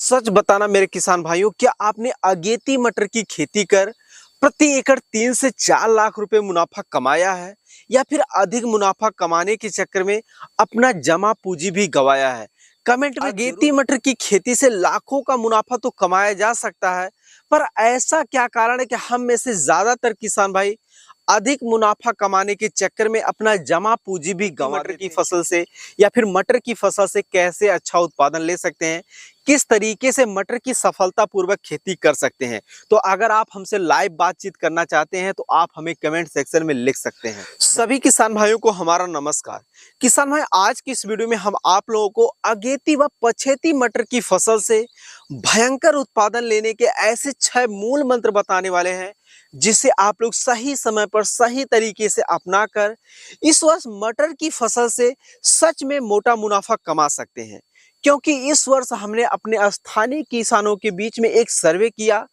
सच बताना मेरे किसान भाइयों, क्या आपने अगेती मटर की खेती कर प्रति एकड़ 3 से 4 लाख रुपए मुनाफा कमाया है, या फिर अधिक मुनाफा कमाने के चक्कर में अपना जमा पूंजी भी गंवाया है? कमेंट में अगेती मटर की खेती से लाखों का मुनाफा तो कमाया जा सकता है, पर ऐसा क्या कारण है कि हम में से ज्यादातर किसान भाई अधिक मुनाफा कमाने के चक्कर में अपना जमा पूंजी भी गंवा देते हैं? मटर की फसल से या फिर मटर की फसल से कैसे अच्छा उत्पादन ले सकते हैं, किस तरीके से मटर की सफलतापूर्वक खेती कर सकते हैं? तो अगर आप हमसे लाइव बातचीत करना चाहते हैं तो आप हमें कमेंट सेक्शन में लिख सकते हैं। सभी किसान भाइयों को हमारा नमस्कार। किसान भाई, आज की इस वीडियो में हम आप लोगों को अगेती व पछेती मटर की फसल से भयंकर उत्पादन लेने के ऐसे 6 मूल मंत्र बताने वाले हैं, जिसे आप लोग सही समय पर सही तरीके से अपनाकर इस वर्ष मटर की फसल से सच में मोटा मुनाफा कमा सकते हैं। क्योंकि इस वर्ष हमने अपने स्थानीय किसानों के बीच में एक सर्वे किया।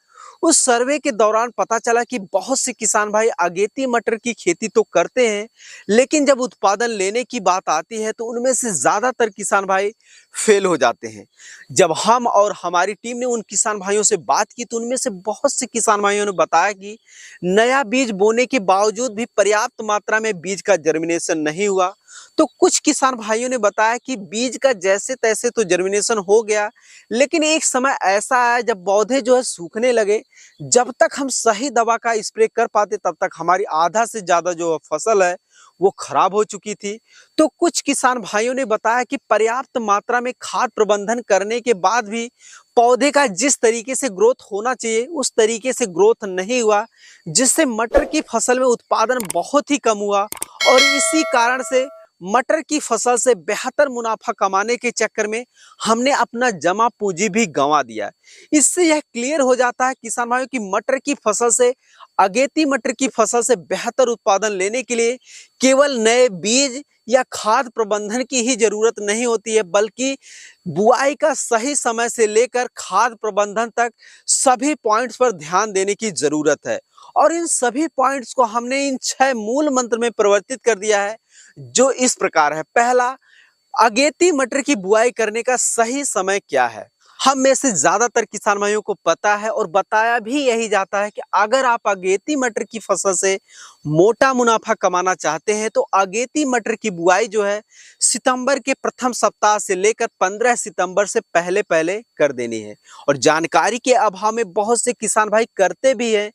उस सर्वे के दौरान पता चला कि बहुत से किसान भाई अगेती मटर की खेती तो करते हैं, लेकिन जब उत्पादन लेने की बात आती है तो उनमें से ज्यादातर किसान भाई फेल हो जाते हैं। जब हम और हमारी टीम ने उन किसान भाइयों से बात की तो उनमें से बहुत से किसान भाइयों ने बताया कि नया बीज बोने के बावजूद भी पर्याप्त मात्रा में बीज का जर्मिनेशन नहीं हुआ। तो कुछ किसान भाइयों ने बताया कि बीज का जैसे तैसे तो जर्मिनेशन हो गया, लेकिन एक समय ऐसा आया जब पौधे जो है सूखने लगे। जब तक हम सही दवा का स्प्रे कर पाते तब तक हमारी आधा से ज्यादा जो फसल है वो खराब हो चुकी थी। तो कुछ किसान भाइयों ने बताया कि पर्याप्त मात्रा में खाद प्रबंधन करने के बाद भी पौधे का जिस तरीके से ग्रोथ होना चाहिए उस तरीके से ग्रोथ नहीं हुआ, जिससे मटर की फसल में उत्पादन बहुत ही कम हुआ। और इसी कारण से मटर की फसल से बेहतर मुनाफा कमाने के चक्कर में हमने अपना जमा पूंजी भी गंवा दिया। इससे यह क्लियर हो जाता है किसान भाइयों की मटर की फसल से अगेती मटर की फसल से बेहतर उत्पादन लेने के लिए केवल नए बीज या खाद प्रबंधन की ही जरूरत नहीं होती है, बल्कि बुआई का सही समय से लेकर खाद प्रबंधन तक सभी पॉइंट्स पर ध्यान देने की जरूरत है। और इन सभी पॉइंट्स को हमने इन 6 मूल मंत्र में परिवर्तित कर दिया है, जो इस प्रकार है। पहला, अगेती मटर की बुआई करने का सही समय क्या है? हम में से ज्यादातर किसान भाइयों को पता है और बताया भी यही जाता है कि अगर आप अगेती मटर की फसल से मोटा मुनाफा कमाना चाहते हैं तो अगेती मटर की बुआई जो है सितंबर के प्रथम सप्ताह से लेकर 15 सितंबर से पहले पहले कर देनी है। और जानकारी के अभाव में बहुत से किसान भाई करते भी हैं।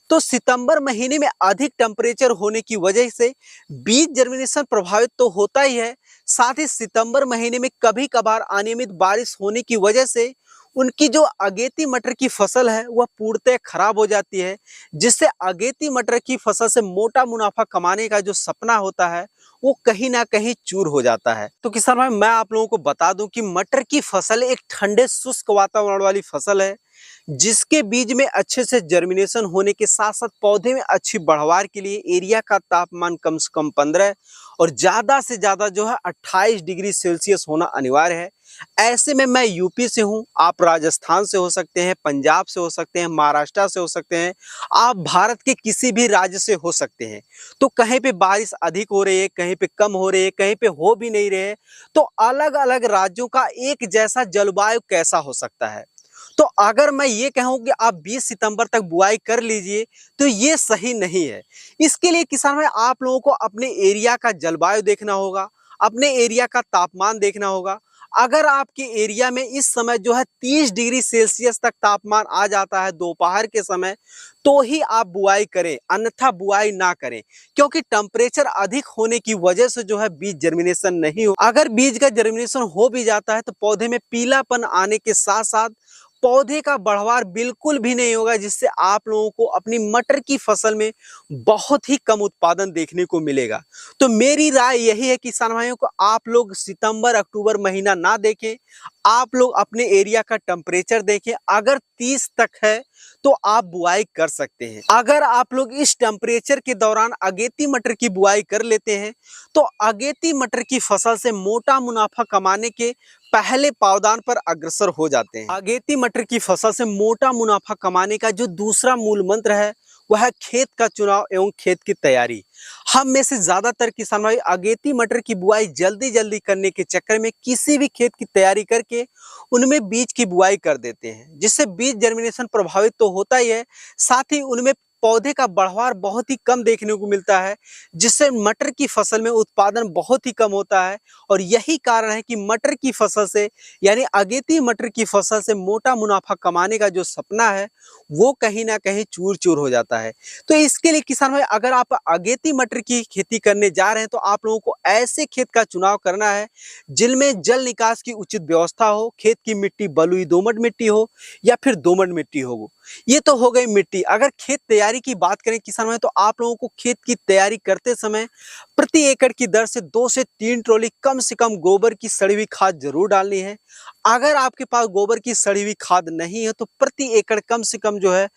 तो सितंबर महीने में अधिक टेम्परेचर होने की वजह से बीज जर्मिनेशन प्रभावित तो होता ही है, साथ ही सितंबर महीने में कभी कभार अनियमित बारिश होने की वजह से उनकी जो अगेती मटर की फसल है वह पूर्णतः खराब हो जाती है, जिससे अगेती मटर की फसल से मोटा मुनाफा कमाने का जो सपना होता है वो कहीं ना कहीं चूर हो जाता है। तो किसान भाई, मैं आप लोगों को बता दूं कि मटर की फसल एक ठंडे शुष्क वातावरण वाली फसल है, जिसके बीज में अच्छे से जर्मिनेशन होने के साथ साथ पौधे में अच्छी बढ़वार के लिए एरिया का तापमान कम से कम 15 और ज्यादा से ज्यादा जो है 28 डिग्री सेल्सियस होना अनिवार्य है। ऐसे में मैं यूपी से हूं, आप राजस्थान से हो सकते हैं, पंजाब से हो सकते हैं, महाराष्ट्र से हो सकते हैं, आप भारत के किसी भी राज्य से हो सकते हैं। तो कहीं पे बारिश अधिक हो रही है, कहीं पे कम हो रही है, कहीं पे हो भी नहीं रहे है। तो अलग अलग राज्यों का एक जैसा जलवायु कैसा हो सकता है? तो अगर मैं ये कहूं कि आप 20 सितंबर तक बुआई कर लीजिए तो ये सही नहीं है। इसके लिए किसान भाई आप लोगों को अपने एरिया का जलवायु देखना होगा, अपने एरिया का तापमान देखना होगा। अगर आपके एरिया में इस समय जो है 30 डिग्री सेल्सियस तक तापमान आ जाता है दोपहर के समय, तो ही आप बुआई करें, अन्यथा बुआई ना करें। क्योंकि टेम्परेचर अधिक होने की वजह से जो है बीज जर्मिनेशन नहीं हो। अगर बीज का जर्मिनेशन हो भी जाता है तो पौधे में पीलापन आने के साथ साथ पौधे का बढ़वार बिल्कुल भी नहीं होगा, जिससे आप लोगों को अपनी मटर की फसल में बहुत ही कम उत्पादन देखने को मिलेगा। तो मेरी राय यही है किसान भाइयों को, आप लोग सितंबर अक्टूबर महीना ना देखें, आप लोग अपने एरिया का टेम्परेचर देखें। अगर 30 तक है तो आप बुआई कर सकते हैं। अगर आप लोग इस टेम्परेचर के दौरान अगेती मटर की बुआई कर लेते हैं तो अगेती मटर की फसल से मोटा मुनाफा कमाने के पहले पावदान पर अग्रसर हो जाते हैं। अगेती मटर की फसल से मोटा मुनाफा कमाने का जो दूसरा मूल मंत्र है वह है खेत का चुनाव एवं खेत की तैयारी। हम में से ज्यादातर किसान भाई अगेती मटर की बुआई जल्दी जल्दी करने के चक्कर में किसी भी खेत की तैयारी करके उनमें बीज की बुआई कर देते हैं, जिससे बीज जर्मिनेशन प्रभावित तो होता ही है, साथ ही उनमें पौधे का बढ़वार बहुत ही कम देखने को मिलता है, जिससे मटर की फसल में उत्पादन बहुत ही कम होता है। और यही कारण है कि मटर की फसल से यानी अगेती मटर की फसल से मोटा मुनाफा कमाने का जो सपना है वो कहीं ना कहीं चूर चूर हो जाता है। तो इसके लिए किसान भाई अगर आप अगेती मटर की खेती करने जा रहे हैं तो आप लोगों को ऐसे खेत का चुनाव करना है जिनमें जल निकास की उचित व्यवस्था हो, खेत की मिट्टी बलुई दोमट मिट्टी हो या फिर दोमट मिट्टी हो। ये तो हो गई मिट्टी। अगर खेत तैयारी की बात करें किसान भाई तो आप लोगों को खेत की तैयारी करते समय प्रति एकड़ की दर से 2 से 3 ट्रॉली कम से कम गोबर की सड़ी हुई खाद जरूर डालनी है। अगर आपके पास गोबर की सड़ी हुई खाद नहीं है तो प्रति एकड़ कम से कम जो है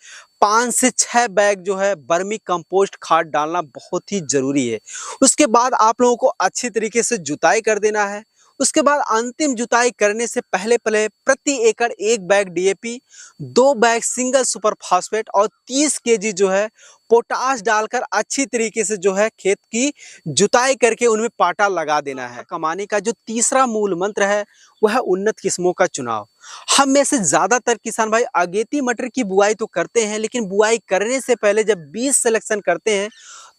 5 से 6 बैग जो है वर्मी कंपोस्ट खाद डालना बहुत ही जरूरी है। उसके बाद आप लोगों को अच्छी तरीके से जुताई कर देना है। उसके बाद अंतिम जुताई करने से पहले पहले प्रति एकड़ 1 bag DAP, 2 bag single super phosphate और 30 केजी जो है पोटाश डालकर अच्छी तरीके से जो है खेत की जुताई करके उनमें पाटा लगा देना है। कमाने का जो तीसरा मूल मंत्र है वह है उन्नत किस्मों का चुनाव। हम में से ज्यादातर किसान भाई अगेती मटर की बुआई तो करते हैं, लेकिन बुआई करने से पहले जब बीज सिलेक्शन करते हैं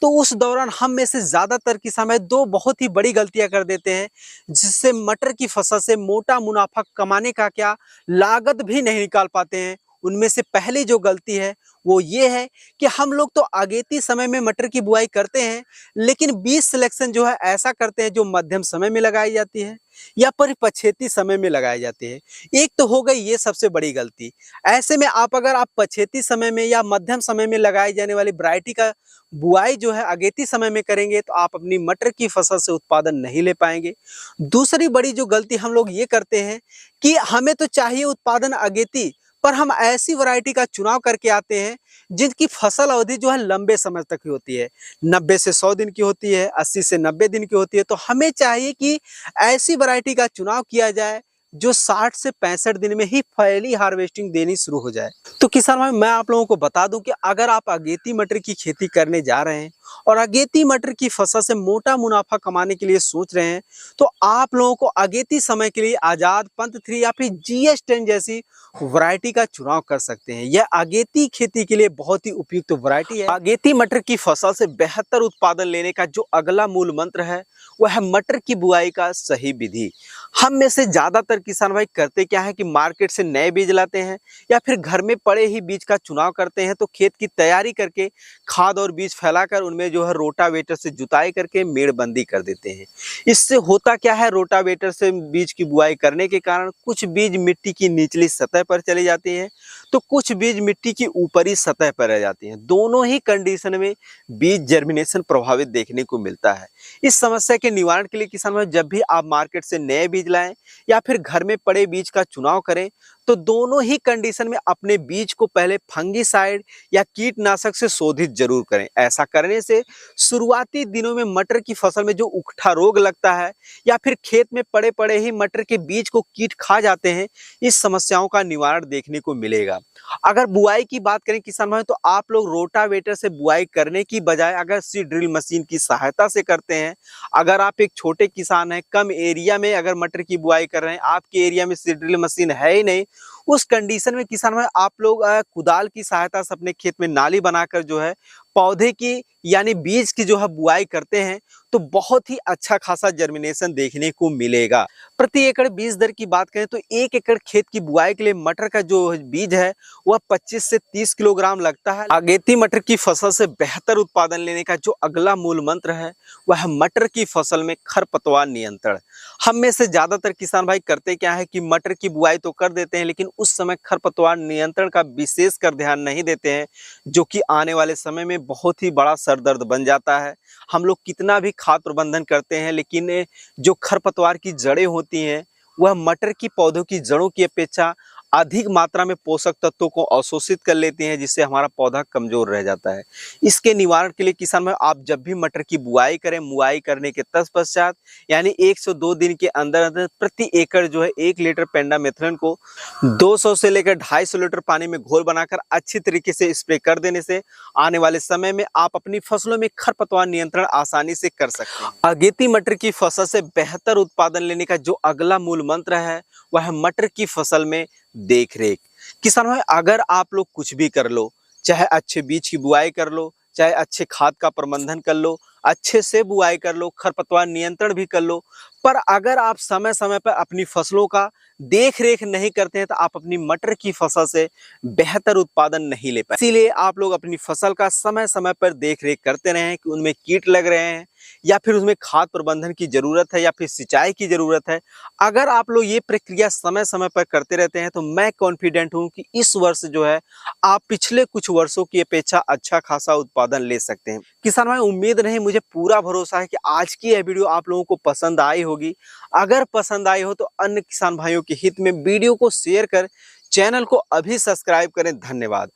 तो उस दौरान हम में से ज्यादातर किसान भाई 2 बहुत ही बड़ी गलतियां कर देते हैं, जिससे मटर की फसल से मोटा मुनाफा कमाने का क्या लागत भी नहीं निकाल पाते हैं। उनमें से पहली जो गलती है वो ये है कि हम लोग तो अगेती समय में मटर की बुआई करते हैं, लेकिन बीज सिलेक्शन जो है ऐसा करते हैं जो मध्यम समय में लगाई जाती है या पछेती समय में लगाई जाती है। एक तो हो गई ये सबसे बड़ी गलती। ऐसे में अगर आप पछेती समय में या मध्यम समय में लगाई जाने वाली वैरायटी का बुआई जो है अगेती समय में करेंगे तो आप अपनी मटर की फसल से उत्पादन नहीं ले पाएंगे। दूसरी बड़ी जो गलती हम लोग ये करते हैं कि हमें तो चाहिए उत्पादन अगेती, पर हम ऐसी वैरायटी का चुनाव करके आते हैं जिनकी फसल अवधि जो है लंबे समय तक की होती है, 90 से 100 दिन की होती है, 80 से 90 दिन की होती है। तो हमें चाहिए कि ऐसी वैरायटी का चुनाव किया जाए जो 60 से 65 दिन में ही पहली हार्वेस्टिंग देनी शुरू हो जाए। तो किसान भाई मैं आप लोगों को बता दूं कि अगर आप अगेती मटर की खेती करने जा रहे हैं और अगेती मटर की फसल से मोटा मुनाफा कमाने के लिए सोच रहे हैं तो आप लोगों को अगेती समय के लिए आजाद पंथ 3 या फिर GS10 जैसी वैरायटी का चुनाव कर सकते हैं। यह अगेती खेती के लिए बहुत ही उपयुक्त वैरायटी है। अगेती मटर की फसल से बेहतर उत्पादन लेने का जो अगला मूल मंत्र है वह है मटर की बुआई का सही विधि। हम में से ज्यादातर किसान भाई करते क्या है कि मार्केट से नए बीज लाते हैं या फिर घर में पड़े ही बीज का चुनाव करते हैं। तो खेत की तैयारी करके खाद और बीज फैलाकर उनमें जो है रोटावेटर से जुताई करके मेड़बंदी कर देते हैं। इससे होता क्या है, रोटावेटर से बीज की बुआई करने के कारण कुछ बीज मिट्टी की निचली सतह पर चली जाती हैं तो कुछ बीज मिट्टी की ऊपरी सतह पर रह जाती हैं। दोनों ही कंडीशन में बीज जर्मिनेशन प्रभावित देखने को मिलता है। इस समस्या के निवारण के लिए किसान भाई जब भी आप मार्केट से नए बीज लाएं या फिर घर में पड़े बीज का चुनाव करें तो दोनों ही कंडीशन में अपने बीज को पहले फंगीसाइड या कीटनाशक से शोधित जरूर करें। ऐसा करने से शुरुआती दिनों में मटर की फसल में जो उकठा रोग लगता है या फिर खेत में पड़े पड़े ही मटर के बीज को कीट खा जाते हैं, इस समस्याओं का निवारण देखने को मिलेगा। अगर बुआई की बात करें किसान भाई तो आप लोग रोटावेटर से बुआई करने की बजाय अगर सीड ड्रिल मशीन की सहायता से करते हैं, अगर आप एक छोटे किसान हैं, कम एरिया में अगर मटर की बुआई कर रहे हैं, आपके एरिया में सीड ड्रिल मशीन है ही नहीं, उस कंडीशन में किसान भाई आप लोग कुदाल की सहायता से अपने खेत में नाली बनाकर जो है पौधे की यानी बीज की जो है बुआई करते हैं तो बहुत ही अच्छा खासा जर्मिनेशन देखने को मिलेगा। प्रति एकड़ बीज दर की बात करें तो 1 एकड़ खेत की बुआई के लिए मटर का जो बीज है वह 25 से 30 किलोग्राम लगता है। अगेती मटर की फसल से बेहतर उत्पादन लेने का जो अगला मूल मंत्र है वह मटर की फसल में खरपतवार नियंत्रण। हम में से ज्यादातर किसान भाई करते क्या है कि मटर की बुआई तो कर देते हैं लेकिन उस समय खरपतवार नियंत्रण का विशेष कर ध्यान नहीं देते हैं, जो कि आने वाले समय में बहुत ही बड़ा सरदर्द बन जाता है। हम लोग कितना भी खाद प्रबंधन करते हैं लेकिन जो खरपतवार की जड़ें होती हैं वह मटर की पौधों की जड़ों की अपेक्षा अधिक मात्रा में पोषक तत्वों को अवशोषित कर लेती हैं, जिससे हमारा पौधा कमजोर रह जाता है। इसके निवारण के लिए किसान भाई आप जब भी मटर की बुआई करें, बुआई करने के तत्पश्चात यानी 102 दिन के अंदर अंदर प्रति एकड़ जो है 1 लीटर पेंडामेथलिन को 200 से लेकर 250 लीटर पानी में घोल बनाकर अच्छी तरीके से स्प्रे कर देने से आने वाले समय में आप अपनी फसलों में खरपतवार नियंत्रण आसानी से कर सकते हैं। अगेती मटर की फसल से बेहतर उत्पादन लेने का जो अगला मूल मंत्र है वह है मटर की फसल में देख रेख। किसान भाई अगर आप लोग कुछ भी कर लो, चाहे अच्छे बीज की बुआई कर लो, चाहे अच्छे खाद का प्रबंधन कर लो, अच्छे से बुआई कर लो, खरपतवार नियंत्रण भी कर लो, पर अगर आप समय समय पर अपनी फसलों का देख रेख नहीं करते हैं तो आप अपनी मटर की फसल से बेहतर उत्पादन नहीं ले पाए। इसीलिए आप लोग अपनी फसल का समय समय पर देख रेख करते रहें कि उनमें कीट लग रहे हैं या फिर उसमें खाद प्रबंधन की जरूरत है या फिर सिंचाई की जरूरत है। अगर आप लोग ये प्रक्रिया समय समय पर करते रहते हैं तो मैं कॉन्फिडेंट हूं कि इस वर्ष जो है आप पिछले कुछ वर्षों की अपेक्षा अच्छा खासा उत्पादन ले सकते हैं। किसान भाई उम्मीद नहीं, मुझे पूरा भरोसा है कि आज की यह वीडियो आप लोगों को पसंद आई होगी। अगर पसंद आई हो तो अन्य किसान भाइयों के हित में वीडियो को शेयर कर चैनल को अभी सब्सक्राइब करें। धन्यवाद।